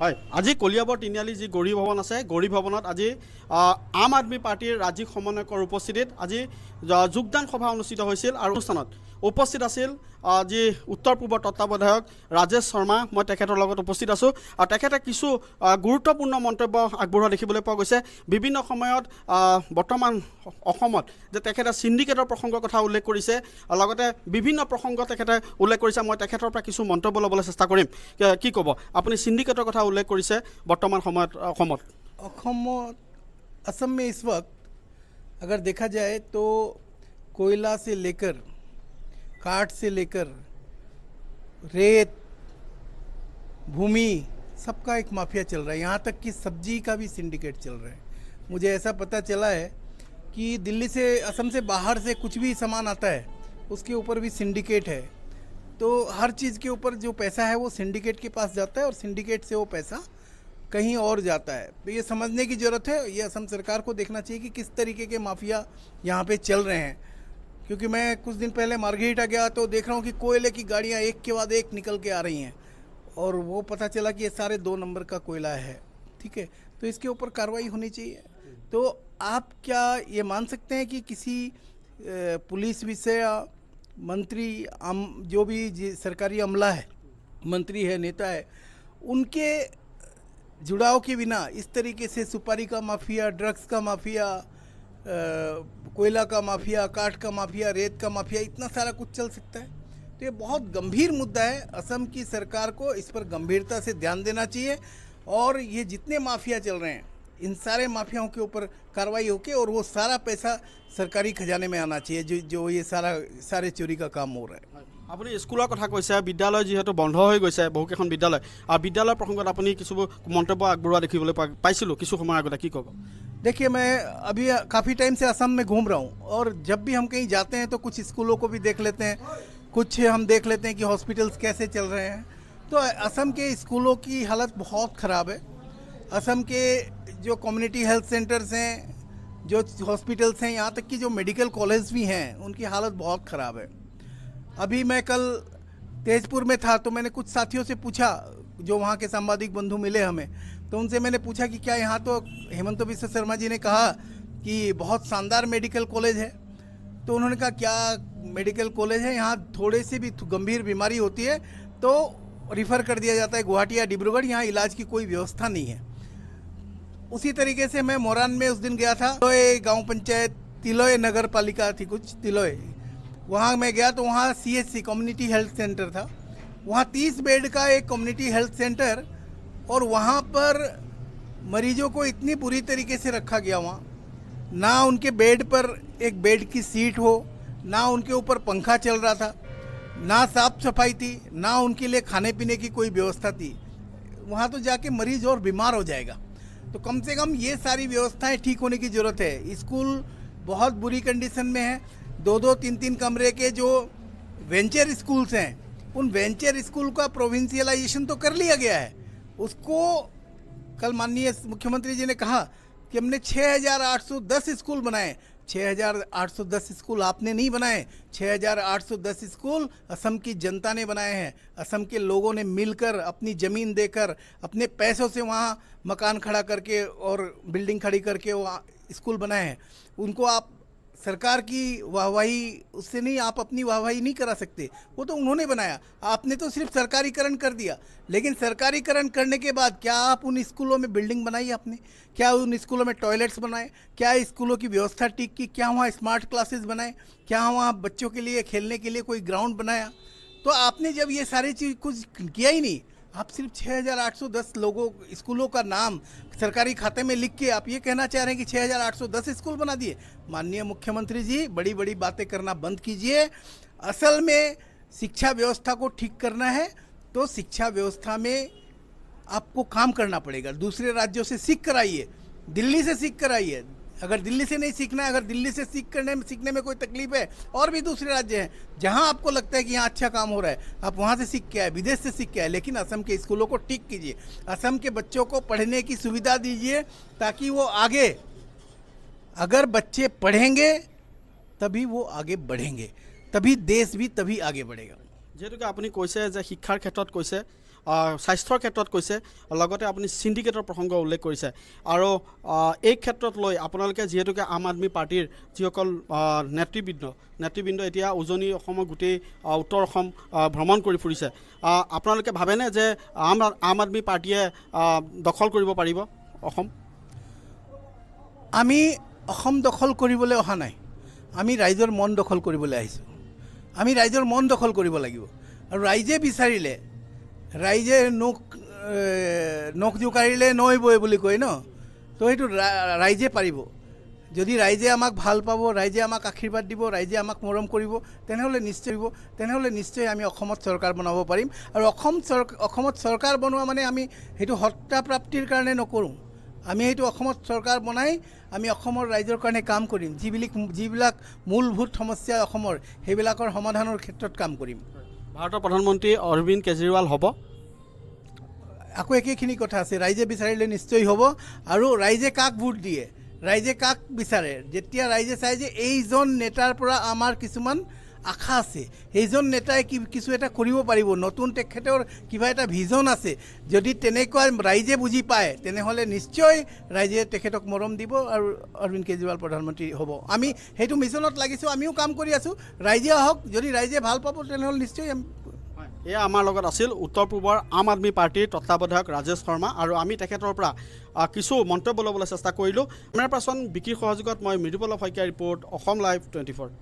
হয় আজি কলিয়াবৰ তিনিআলি যি গৌৰী ভৱন আছে গৌৰী ভৱনত আজি আম আদমি পাৰ্টিৰ ৰাজ্যিক সমন্বয়কৰ উপস্থিতিত আজি যোগদান সভা অনুষ্ঠিত হৈছিল আৰু অনুষ্ঠানত উপস্থিত আছিল যি উত্তৰ পূবৰ তত্ত্বাৱধায়ক ৰাজেশ শৰ্মা। মই তেখেতৰ লগত উপস্থিত আছোঁ আৰু তেখেতে কিছু গুৰুত্বপূৰ্ণ মন্তব্য আগবঢ়োৱা দেখিবলৈ পোৱা গৈছে। বিভিন্ন সময়ত বৰ্তমান অসমত যে তেখেতে চিণ্ডিকেটৰ প্ৰসংগৰ কথা উল্লেখ কৰিছে, লগতে বিভিন্ন প্ৰসংগ তেখেতে উল্লেখ কৰিছে। মই তেখেতৰ পৰা কিছু মন্তব্য ল'বলৈ চেষ্টা কৰিম। কি ক'ব আপুনি? চিণ্ডিকেটৰ কথা উল্লেখ কৰিছে বৰ্তমান সময়ত असम में इस वक्त अगर देखा जाए तो कोयला से लेकर काठ से लेकर रेत भूमि सबका एक माफिया चल रहा है। यहाँ तक कि सब्जी का भी सिंडिकेट चल रहा है। मुझे ऐसा पता चला है कि दिल्ली से असम से बाहर से कुछ भी सामान आता है उसके ऊपर भी सिंडिकेट है। तो हर चीज़ के ऊपर जो पैसा है वो सिंडिकेट के पास जाता है और सिंडिकेट से वो पैसा कहीं और जाता है। तो ये समझने की ज़रूरत है। ये असम सरकार को देखना चाहिए कि किस तरीके के माफिया यहाँ पे चल रहे हैं। क्योंकि मैं कुछ दिन पहले मार्गेरिटा गया तो देख रहा हूँ कि कोयले की गाड़ियाँ एक के बाद एक निकल के आ रही हैं और वो पता चला कि ये सारे 2 नंबर का कोयला है। ठीक है, तो इसके ऊपर कार्रवाई होनी चाहिए। तो आप क्या ये मान सकते हैं कि किसी पुलिस विषय मंत्री जो भी सरकारी अमला है, मंत्री है, नेता है, उनके जुड़ाव के बिना इस तरीके से सुपारी का माफिया, ड्रग्स का माफिया, कोयला का माफिया, काठ का माफिया, रेत का माफिया, इतना सारा कुछ चल सकता है? तो ये बहुत गंभीर मुद्दा है। असम की सरकार को इस पर गंभीरता से ध्यान देना चाहिए और ये जितने माफिया चल रहे हैं इन सारे माफियाओं के ऊपर कार्रवाई होके और वो सारा पैसा सरकारी खजाने में आना चाहिए जो ये सारे चोरी का काम हो रहा है। আপুনি স্কুলৰ কথা কৈছে, বিদ্যালয় যিহেতু বন্ধ হৈ গৈছে বহুকেইখন বিদ্যালয়, আৰু বিদ্যালয়ৰ প্ৰসংগত আপুনি কিছু মন্তব্য আগবঢ়োৱা দেখিবলৈ পাইছিলোঁ কিছু সময় আগতে। কি ক'ব? देखिए, मैं अभी काफ़ी टाइम से असम में घूम रहा हूँ और जब भी हम कहीं जाते हैं तो कुछ स्कूलों को भी देख लेते हैं, कुछ हम देख लेते हैं कि हॉस्पिटल्स कैसे चल रहे हैं। तो असम के स्कूलों की हालत बहुत ख़राब है। असम के जो कम्युनिटी हेल्थ सेंटर्स हैं, जो हॉस्पिटल्स हैं, यहाँ तक कि जो मेडिकल कॉलेज भी हैं, उनकी हालत बहुत ख़राब है। अभी मैं कल तेजपुर में था तो मैंने कुछ साथियों से पूछा, जो वहाँ के सांबादिक बंधु मिले हमें, तो उनसे मैंने पूछा कि क्या यहाँ तो हेमंत बिस्वा शर्मा जी ने कहा कि बहुत शानदार मेडिकल कॉलेज है। तो उन्होंने कहा क्या मेडिकल कॉलेज है, यहाँ थोड़े से भी गंभीर बीमारी होती है तो रिफ़र कर दिया जाता है गुवाहाटी या डिब्रूगढ़, यहाँ इलाज की कोई व्यवस्था नहीं है। उसी तरीके से मैं मोरान में उस दिन गया था, तिलोय गाँव पंचायत, तिलोय नगर पालिका थी कुछ, तिलोय, वहाँ मैं गया तो वहाँ CHC कम्युनिटी हेल्थ सेंटर था। वहाँ 30 बेड का एक कम्युनिटी हेल्थ सेंटर और वहाँ पर मरीजों को इतनी बुरी तरीके से रखा गया, वहाँ ना उनके बेड पर एक बेड की सीट हो, ना उनके ऊपर पंखा चल रहा था, ना साफ सफाई थी, ना उनके लिए खाने पीने की कोई व्यवस्था थी। वहाँ तो जाके मरीज और बीमार हो जाएगा। तो कम से कम ये सारी व्यवस्थाएं ठीक होने की ज़रूरत है। स्कूल बहुत बुरी कंडीशन में है। 2-2, 3-3 कमरे के जो वेंचर स्कूल्स हैं, उन वेंचर स्कूल का प्रोविंशियलाइजेशन तो कर लिया गया है। उसको कल माननीय मुख्यमंत्री जी ने कहा कि हमने 6810 स्कूल बनाए। 6810 स्कूल आपने नहीं बनाए, 6810 स्कूल असम की जनता ने बनाए हैं। असम के लोगों ने मिलकर, अपनी ज़मीन देकर, अपने पैसों से वहाँ मकान खड़ा करके और बिल्डिंग खड़ी करके वहाँ स्कूल बनाए हैं। उनको आप सरकार की वाहवाही उससे नहीं, आप अपनी वाहवाही नहीं करा सकते। वो तो उन्होंने बनाया, आपने तो सिर्फ सरकारीकरण कर दिया। लेकिन सरकारीकरण करने के बाद क्या आप उन स्कूलों में बिल्डिंग बनाई आपने? क्या उन स्कूलों में टॉयलेट्स बनाए? क्या स्कूलों की व्यवस्था ठीक की? क्या वहाँ स्मार्ट क्लासेस बनाए? क्या वहाँ बच्चों के लिए खेलने के लिए कोई ग्राउंड बनाया? तो आपने जब ये सारी चीज़ कुछ किया ही नहीं, आप सिर्फ 6810 लोगों स्कूलों का नाम सरकारी खाते में लिख के आप ये कहना चाह रहे हैं कि 6810 स्कूल बना दिए। माननीय मुख्यमंत्री जी, बड़ी बड़ी बातें करना बंद कीजिए। असल में शिक्षा व्यवस्था को ठीक करना है तो शिक्षा व्यवस्था में आपको काम करना पड़ेगा। दूसरे राज्यों से सीख कर आइए, दिल्ली से सीख कर आइए। अगर दिल्ली से नहीं सीखना है, अगर दिल्ली से सीखने में कोई तकलीफ है, और भी दूसरे राज्य हैं जहां आपको लगता है कि यहाँ अच्छा काम हो रहा है, आप वहां से सीख के आए, विदेश से सीख के आए। लेकिन असम के स्कूलों को ठीक कीजिए, असम के बच्चों को पढ़ने की सुविधा दीजिए ताकि वो आगे, अगर बच्चे पढ़ेंगे तभी वो आगे बढ़ेंगे, तभी देश भी तभी आगे बढ़ेगा। যেহেতুকে আপুনি কৈছে যে শিক্ষাৰ ক্ষেত্ৰত কৈছে স্বাস্থ্যৰ ক্ষেত্ৰত কৈছে লগতে আপুনি সিন্ডিকেটৰ প্ৰসংগ উল্লেখ কৰিছে আৰু এই ক্ষেত্ৰত লৈ আপোনালোকে যিহেতুকে আম আদমি পাৰ্টিৰ যিসকল নেতৃবৃন্দ এতিয়া উজনি অসমৰ গোটেই উত্তৰ অসম ভ্ৰমণ কৰি ফুৰিছে আপোনালোকে ভাবেনে যে আম আদমি পাৰ্টিয়ে দখল কৰিব পাৰিব অসম আমি অসম দখল কৰিবলৈ অহা নাই আমি ৰাইজৰ মন দখল কৰিবলৈ আহিছোঁ আমি ৰাইজৰ মন দখল কৰিব লাগিব আৰু ৰাইজে বিচাৰিলে ৰাইজে নখ জোকাৰিলে নৈ বৈ বুলি কয় ন তো সেইটো ৰাইজে পাৰিব যদি ৰাইজে আমাক ভাল পাব ৰাইজে আমাক আশীৰ্বাদ দিব ৰাইজে আমাক মৰম কৰিব তেনেহ'লে নিশ্চয় আমি অসমত চৰকাৰ বনাব পাৰিম আৰু অসমত চৰকাৰ বনোৱা মানে আমি সেইটো সত্তা প্ৰাপ্তিৰ কাৰণে নকৰোঁ আমি সেইটো অসমত চৰকাৰ বনাই আমি অসমৰ ৰাইজৰ কাৰণে কাম কৰিম যিবিলাক মূলভূত সমস্যা অসমৰ সেইবিলাকৰ সমাধানৰ ক্ষেত্ৰত কাম কৰিম ভাৰতৰ প্ৰধানমন্ত্ৰী অৰবিন্দ কেজৰিৱাল হ'ব আকৌ একেখিনি কথা আছে ৰাইজে বিচাৰিলে নিশ্চয় হ'ব আৰু ৰাইজে কাক ভোট দিয়ে ৰাইজে কাক বিচাৰে যেতিয়া ৰাইজে চাই যে এইজন নেতাৰ পৰা আমাৰ কিছুমান আশা আছে এইজন নেতাই কিছু এটা কৰিব পাৰিব নতুন তেখেতৰ কিবা এটা ভিজন আছে যদি তেনেকুৱা ৰাইজে বুজি পায় তেনেহ'লে নিশ্চয় ৰাইজে তেখেতক মৰম দিব আৰু অৰবিন্দ কেজৰিৱাল প্ৰধানমন্ত্ৰী হ'ব আমি সেইটো মিছনত লাগিছোঁ আমিও কাম কৰি আছোঁ ৰাইজে আহক যদি ৰাইজে ভাল পাব তেনেহ'লে নিশ্চয় এয়া আমাৰ লগত আছিল উত্তৰ পূবৰ আম আদমি পাৰ্টিৰ তত্ত্বাৱধায়ক ৰাজেশ শৰ্মা আৰু আমি তেখেতৰ পৰা কিছু মন্তব্য ল'বলৈ চেষ্টা কৰিলোঁ কেমেৰা পাৰ্চন বিকিৰ সহযোগত মই মৃদুপল্লৱ শইকীয়া ৰিপৰ্ট অসম লাইভ 24